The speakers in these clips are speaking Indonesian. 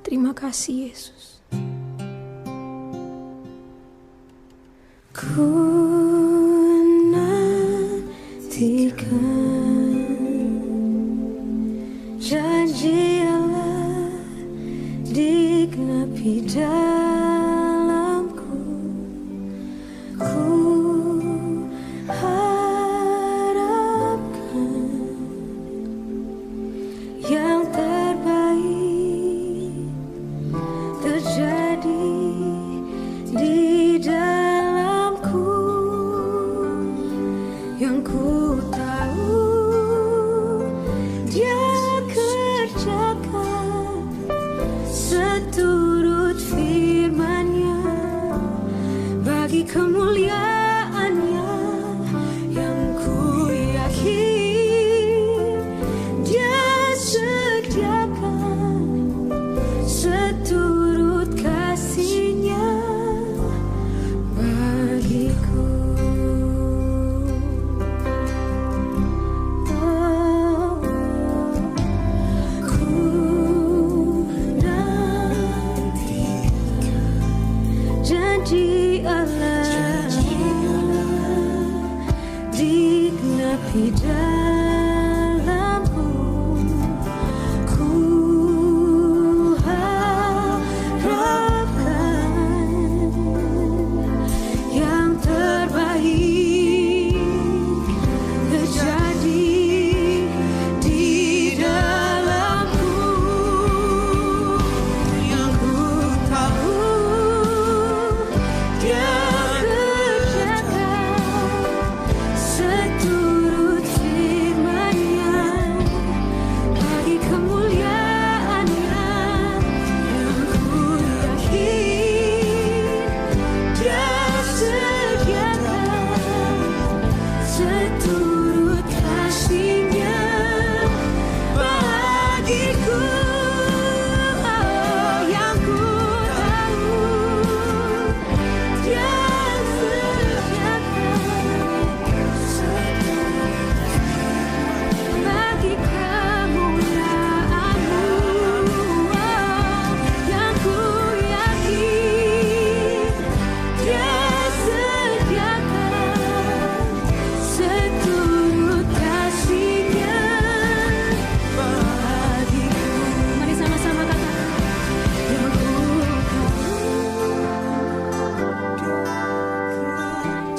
Terima kasih Yesus. Ku nantikan janji Allah digenapi dalamku. Ku harapkan yang terbaik terjadi di dalamku. Yang ku tahu Dia kerjakan seturut firman-Nya bagi kemuliaan-Nya. Yang ku yakin Dia sediakan seturut kasih-Nya bagiku. Janji Allah digenapi dalamku. Ku harapkan yang terbaik terjadi di dalamku. Yang ku tahu Dia kerjakan seturut firman-Nya bagi kemuliaan-Nya. Yang ku yakin Dia sediakan seturut kasih-Nya bagiku. Yang ku tahu Dia sediakan bagi kemuliaan-Mu. Yang ku yakin Dia sediakan seturut kasih-Nya bagiku. Mari sama-sama katakan. Yang ku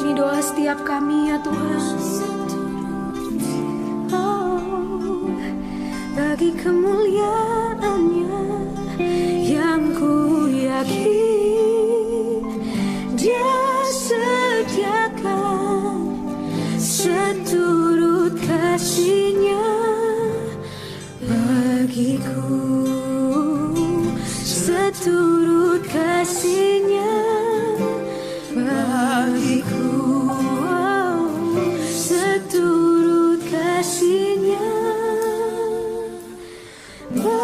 Ini doa setiap kami ya Tuhan. Oh, bagi kemuliaan-Nya. Yang ku yakin Dia sediakan seturut kasih-Nya bagiku. Seturut kasih-Nya bagiku. Oh, seturut kasih-Nya bagiku.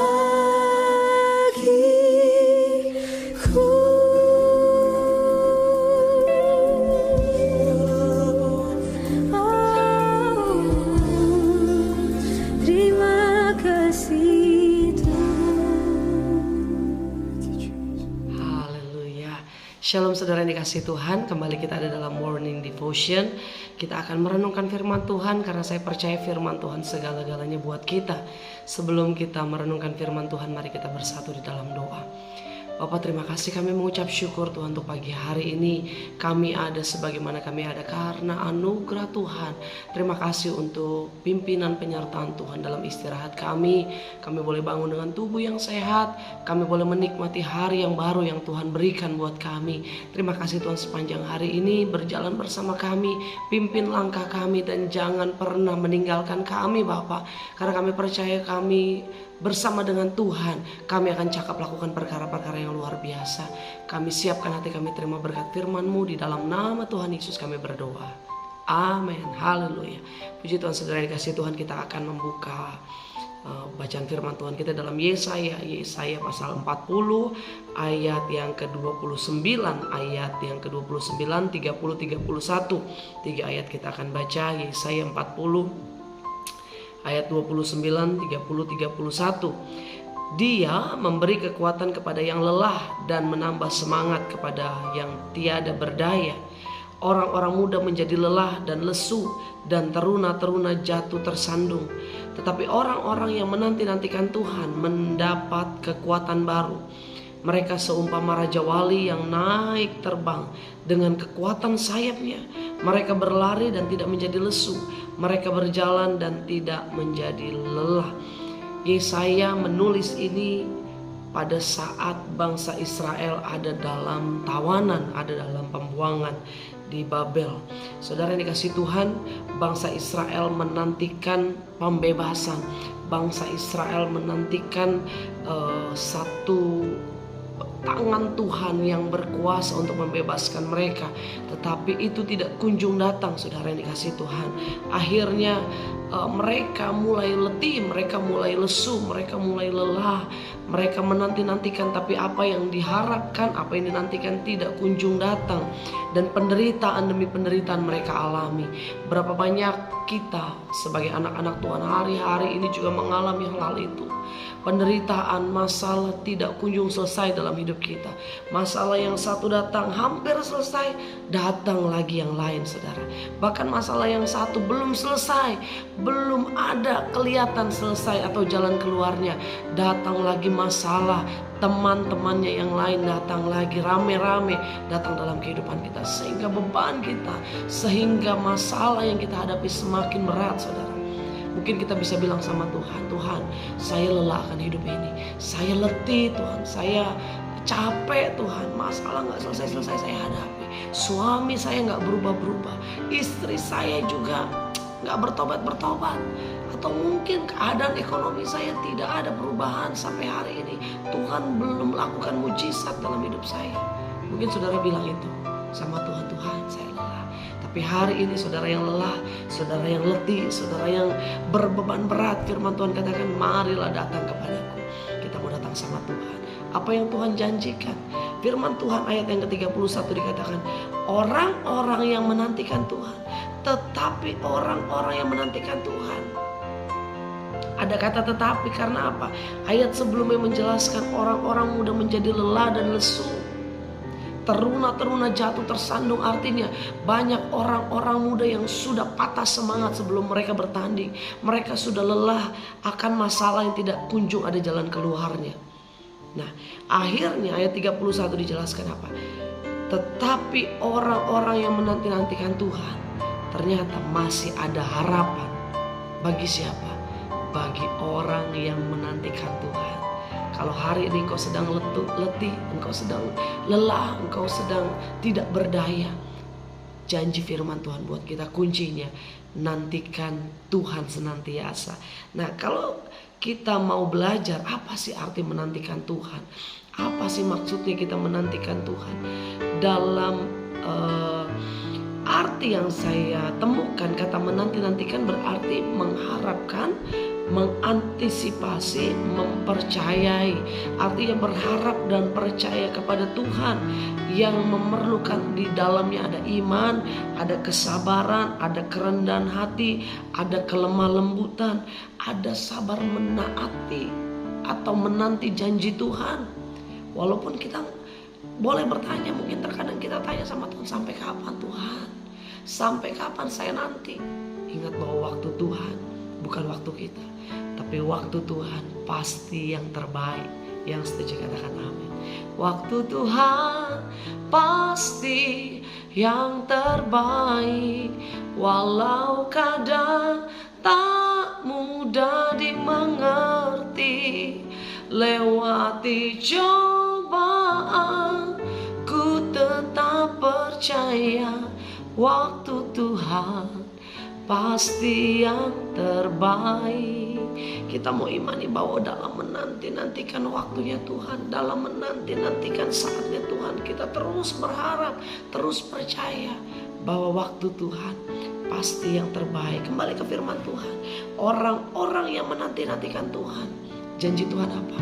Oh, terima kasih Tuhan. Haleluya. Shalom saudara yang dikasih Tuhan. Kembali kita ada dalam morning devotion. Kita akan merenungkan firman Tuhan karena saya percaya firman Tuhan segala-galanya buat kita. Sebelum kita merenungkan firman Tuhan, mari kita bersatu di dalam doa. Bapak, terima kasih, kami mengucap syukur Tuhan untuk pagi hari ini. Kami ada sebagaimana kami ada karena anugerah Tuhan. Terima kasih untuk pimpinan penyertaan Tuhan dalam istirahat kami. Kami boleh bangun dengan tubuh yang sehat. Kami boleh menikmati hari yang baru yang Tuhan berikan buat kami. Terima kasih Tuhan, sepanjang hari ini berjalan bersama kami. Pimpin langkah kami dan jangan pernah meninggalkan kami Bapak. Karena kami percaya kami bersama dengan Tuhan, kami akan cakap lakukan perkara-perkara yang luar biasa. Kami siapkan hati kami terima berkat firman-Mu. Di dalam nama Tuhan Yesus kami berdoa. Amin. Haleluya. Puji Tuhan, saudara yang dikasih Tuhan, kita akan membuka bacaan firman Tuhan kita dalam Yesaya pasal 40 ayat yang ke-29, ayat yang ke-29, 30, 31. 3 ayat kita akan baca. Yesaya 40 ayat 29, 30, 31. Dia memberi kekuatan kepada yang lelah dan menambah semangat kepada yang tiada berdaya. Orang-orang muda menjadi lelah dan lesu, dan teruna-teruna jatuh tersandung. Tetapi orang-orang yang menanti-nantikan Tuhan mendapat kekuatan baru. Mereka seumpama raja wali yang naik terbang dengan kekuatan sayapnya. Mereka berlari dan tidak menjadi lesu. Mereka berjalan dan tidak menjadi lelah. Yesaya menulis ini pada saat bangsa Israel ada dalam tawanan, ada dalam pembuangan di Babel. Saudara yang dikasihi Tuhan, bangsa Israel menantikan pembebasan. Bangsa Israel menantikan satu tangan Tuhan yang berkuasa untuk membebaskan mereka. Tetapi itu tidak kunjung datang, saudara yang dikasihi Tuhan. Akhirnya mereka mulai letih, mereka mulai lesu, mereka mulai lelah. Mereka menanti-nantikan, tapi apa yang diharapkan, apa yang dinantikan tidak kunjung datang. Dan penderitaan demi penderitaan mereka alami. Berapa banyak kita sebagai anak-anak Tuhan hari-hari ini juga mengalami hal itu. Penderitaan, masalah tidak kunjung selesai dalam hidup kita. Masalah yang satu datang hampir selesai, datang lagi yang lain, saudara. Bahkan masalah yang satu belum selesai, belum ada kelihatan selesai atau jalan keluarnya, datang lagi masalah. Teman-temannya yang lain datang lagi, rame-rame datang dalam kehidupan kita, sehingga beban kita, sehingga masalah yang kita hadapi semakin berat, saudara. Mungkin kita bisa bilang sama Tuhan, Tuhan, saya lelah akan hidup ini, saya letih Tuhan, saya capek Tuhan, masalah gak selesai-selesai saya hadapi, suami saya gak berubah-berubah, istri saya juga gak bertobat-bertobat, atau mungkin keadaan ekonomi saya tidak ada perubahan sampai hari ini, Tuhan belum melakukan mujizat dalam hidup saya. Mungkin saudara bilang itu sama Tuhan, Tuhan saya lelah. Tapi hari ini saudara yang lelah, saudara yang letih, saudara yang berbeban berat, firman Tuhan katakan, marilah datang kepadaku. Kita mau datang sama Tuhan. Apa yang Tuhan janjikan? Firman Tuhan ayat yang ke-31 dikatakan, orang-orang yang menantikan Tuhan. Tetapi orang-orang yang menantikan Tuhan. Ada kata tetapi karena apa? Ayat sebelumnya menjelaskan orang-orang muda menjadi lelah dan lesu. Teruna-teruna jatuh tersandung, artinya banyak orang-orang muda yang sudah patah semangat sebelum mereka bertanding. Mereka sudah lelah akan masalah yang tidak kunjung ada jalan keluarnya. Nah, akhirnya ayat 31 dijelaskan apa? Tetapi orang-orang yang menanti-nantikan Tuhan, ternyata masih ada harapan. Bagi siapa? Bagi orang yang menantikan Tuhan. Kalau hari ini engkau sedang letih, engkau sedang lelah, engkau sedang tidak berdaya, janji firman Tuhan buat kita kuncinya, nantikan Tuhan senantiasa. Nah, kalau kita mau belajar apa sih arti menantikan Tuhan, apa sih maksudnya kita menantikan Tuhan, dalam arti yang saya temukan, kata menanti-nantikan berarti mengharapkan, mengantisipasi, mempercayai. Artinya berharap dan percaya kepada Tuhan yang memerlukan di dalamnya ada iman, ada kesabaran, ada kerendahan hati, ada kelemah lembutan, ada sabar menaati atau menanti janji Tuhan. Walaupun kita boleh bertanya, mungkin terkadang kita tanya sama Tuhan, sampai kapan Tuhan? Sampai kapan saya nanti? Ingat bahwa waktu Tuhan bukan waktu kita, tapi waktu Tuhan pasti yang terbaik. Yang setuju katakan amin. Waktu Tuhan pasti yang terbaik, walau kadang tak mudah dimengerti. Lewati cobaan, ku tetap percaya waktu Tuhan pasti yang terbaik. Kita mau imani bahwa dalam menanti-nantikan waktunya Tuhan, dalam menanti-nantikan saatnya Tuhan, kita terus berharap, terus percaya bahwa waktu Tuhan pasti yang terbaik. Kembali ke firman Tuhan, orang-orang yang menanti-nantikan Tuhan, janji Tuhan apa?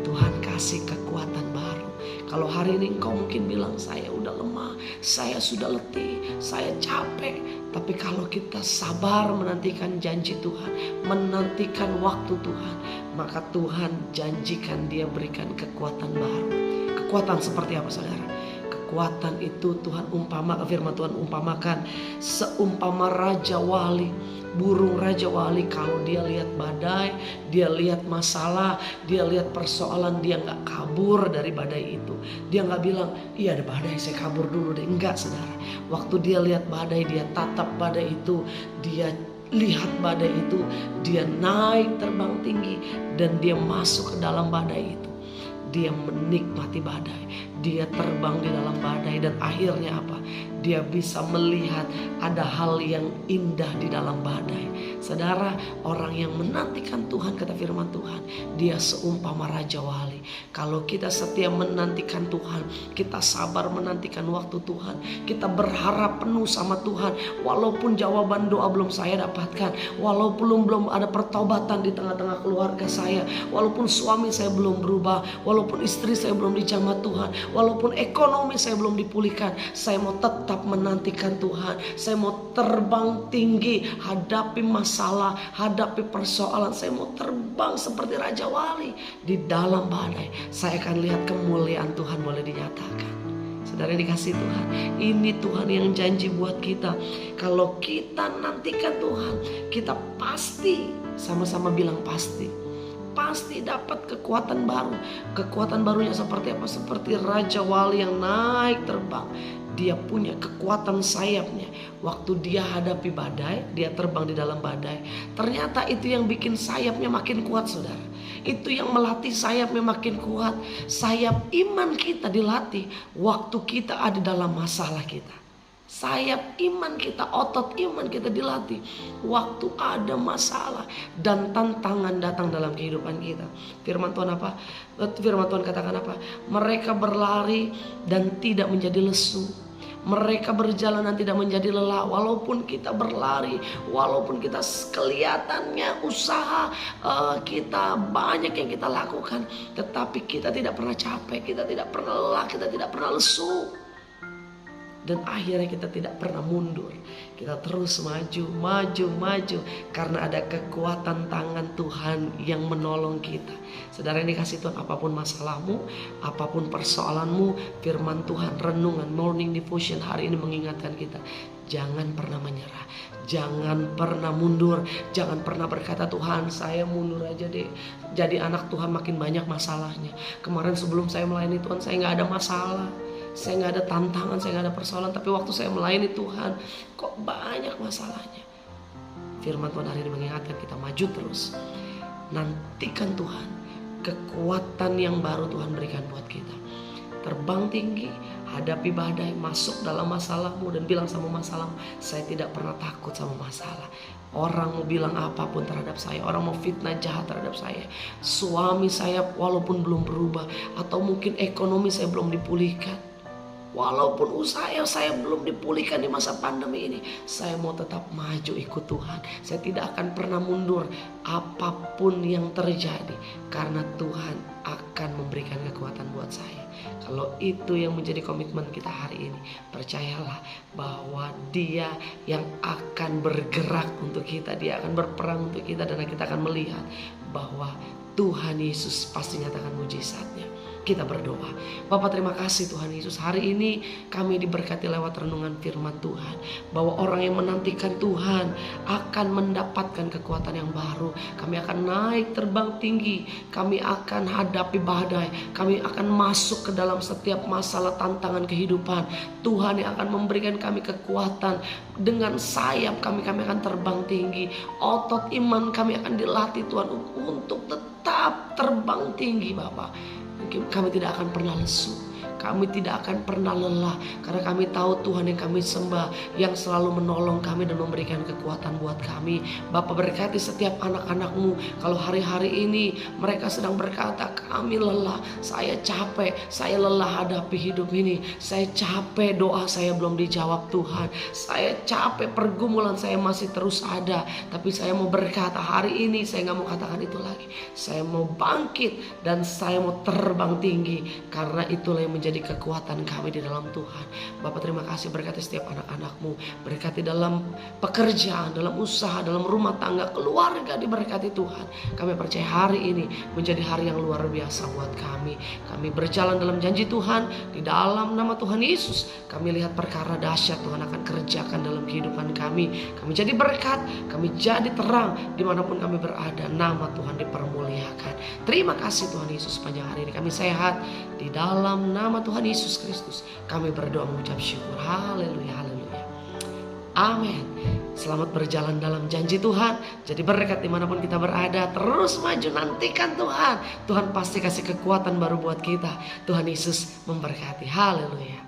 Tuhan kasih kekuatan baru. Kalau hari ini engkau mungkin bilang, saya udah lemah, saya sudah letih, saya capek. Tapi kalau kita sabar menantikan janji Tuhan, menantikan waktu Tuhan, maka Tuhan janjikan Dia berikan kekuatan baru. Kekuatan seperti apa saudara? Kekuatan itu Tuhan umpamakan, firman Tuhan umpamakan seumpama Raja Wali. Burung Raja Wali kalau dia lihat badai, dia lihat masalah, dia lihat persoalan, dia gak kabur dari badai itu. Dia gak bilang, iya ada badai saya kabur dulu deh. Enggak saudara. Waktu dia lihat badai, dia tatap badai itu, dia lihat badai itu, dia naik terbang tinggi dan dia masuk ke dalam badai itu. Dia menikmati badai, dia terbang di dalam badai, dan akhirnya apa? Dia bisa melihat ada hal yang indah di dalam badai. Saudara, orang yang menantikan Tuhan, kata firman Tuhan, dia seumpama Raja Wali. Kalau kita setia menantikan Tuhan, kita sabar menantikan waktu Tuhan, kita berharap penuh sama Tuhan, walaupun jawaban doa belum saya dapatkan, walaupun belum ada pertobatan di tengah-tengah keluarga saya, walaupun suami saya belum berubah, walaupun istri saya belum dijamah Tuhan, walaupun ekonomi saya belum dipulihkan, saya mau tetap menantikan Tuhan. Saya mau terbang tinggi, hadapi masalah, hadapi persoalan. Saya mau terbang seperti Raja Wali di dalam badai. Saya akan lihat kemuliaan Tuhan boleh dinyatakan. Saudara dikasih Tuhan, ini Tuhan yang janji buat kita. Kalau kita nantikan Tuhan, kita pasti, sama-sama bilang pasti dapat kekuatan baru. Kekuatan barunya seperti apa? Seperti Raja Wali yang naik terbang. Dia punya kekuatan sayapnya. Waktu dia hadapi badai, dia terbang di dalam badai. Ternyata itu yang bikin sayapnya makin kuat saudara. Itu yang melatih sayapnya makin kuat. Sayap iman kita dilatih waktu kita ada dalam masalah kita. Sayap iman kita, otot iman kita dilatih waktu ada masalah dan tantangan datang dalam kehidupan kita. Firman Tuhan apa? Firman Tuhan katakan apa? Mereka berlari dan tidak menjadi lesu. Mereka berjalan dan tidak menjadi lelah. Walaupun kita berlari, walaupun kita kelihatannya usaha kita banyak yang kita lakukan, tetapi kita tidak pernah capek, kita tidak pernah lelah, kita tidak pernah lesu. Dan akhirnya kita tidak pernah mundur. Kita terus maju. Karena ada kekuatan tangan Tuhan yang menolong kita. Saudara yang dikasih Tuhan, apapun masalahmu, apapun persoalanmu, firman Tuhan, renungan Morning Devotion hari ini mengingatkan kita. Jangan pernah menyerah, jangan pernah mundur, jangan pernah berkata Tuhan saya mundur aja deh. Jadi anak Tuhan makin banyak masalahnya. Kemarin sebelum saya melayani Tuhan saya gak ada masalah, saya gak ada tantangan, saya gak ada persoalan. Tapi waktu saya melayani Tuhan kok banyak masalahnya. Firman Tuhan hari ini mengingatkan kita maju terus. Nantikan Tuhan, kekuatan yang baru Tuhan berikan buat kita. Terbang tinggi, hadapi badai, masuk dalam masalahmu dan bilang sama masalahmu, saya tidak pernah takut sama masalah. Orang mau bilang apapun terhadap saya, orang mau fitnah jahat terhadap saya, suami saya walaupun belum berubah, atau mungkin ekonomi saya belum dipulihkan, walaupun usaha saya belum dipulihkan di masa pandemi ini, saya mau tetap maju ikut Tuhan. Saya tidak akan pernah mundur apapun yang terjadi, karena Tuhan akan memberikan kekuatan buat saya. Kalau itu yang menjadi komitmen kita hari ini, percayalah bahwa Dia yang akan bergerak untuk kita, Dia akan berperang untuk kita, dan kita akan melihat bahwa Tuhan Yesus pasti nyatakan mujizatnya. Kita berdoa. Bapa, terima kasih Tuhan Yesus. Hari ini kami diberkati lewat renungan firman Tuhan, bahwa orang yang menantikan Tuhan akan mendapatkan kekuatan yang baru. Kami akan naik terbang tinggi, kami akan hadapi badai, kami akan masuk ke dalam setiap masalah tantangan kehidupan. Tuhan yang akan memberikan kami kekuatan. Dengan sayap kami akan terbang tinggi. Otot iman kami akan dilatih Tuhan untuk tetap terbang tinggi Bapa. Kami tidak akan pernah lesu, kami tidak akan pernah lelah, karena kami tahu Tuhan yang kami sembah, yang selalu menolong kami dan memberikan kekuatan buat kami. Bapa, berkati setiap anak-anak-Mu. Kalau hari-hari ini mereka sedang berkata, kami lelah, saya capek, saya lelah hadapi hidup ini, saya capek doa saya belum dijawab Tuhan, saya capek pergumulan saya masih terus ada. Tapi saya mau berkata hari ini, saya gak mau katakan itu lagi. Saya mau bangkit dan saya mau terbang tinggi, karena itulah yang menjadi menjadi kekuatan kami di dalam Tuhan. Bapak terima kasih, berkati setiap anak-anak-Mu, berkati dalam pekerjaan, dalam usaha, dalam rumah tangga, keluarga, diberkati Tuhan. Kami percaya hari ini menjadi hari yang luar biasa buat kami. Kami berjalan dalam janji Tuhan, di dalam nama Tuhan Yesus. Kami lihat perkara dahsyat Tuhan akan kerjakan dalam kehidupan kami. Kami jadi berkat, kami jadi terang dimanapun kami berada. Nama Tuhan dipermuliakan. Terima kasih Tuhan Yesus, sepanjang hari ini kami sehat. Di dalam nama Tuhan Yesus Kristus kami berdoa mengucap syukur. Haleluya, haleluya. Amin. Selamat berjalan dalam janji Tuhan. Jadi berkat dimanapun kita berada. Terus maju, nantikan Tuhan. Tuhan pasti kasih kekuatan baru buat kita. Tuhan Yesus memberkati. Haleluya.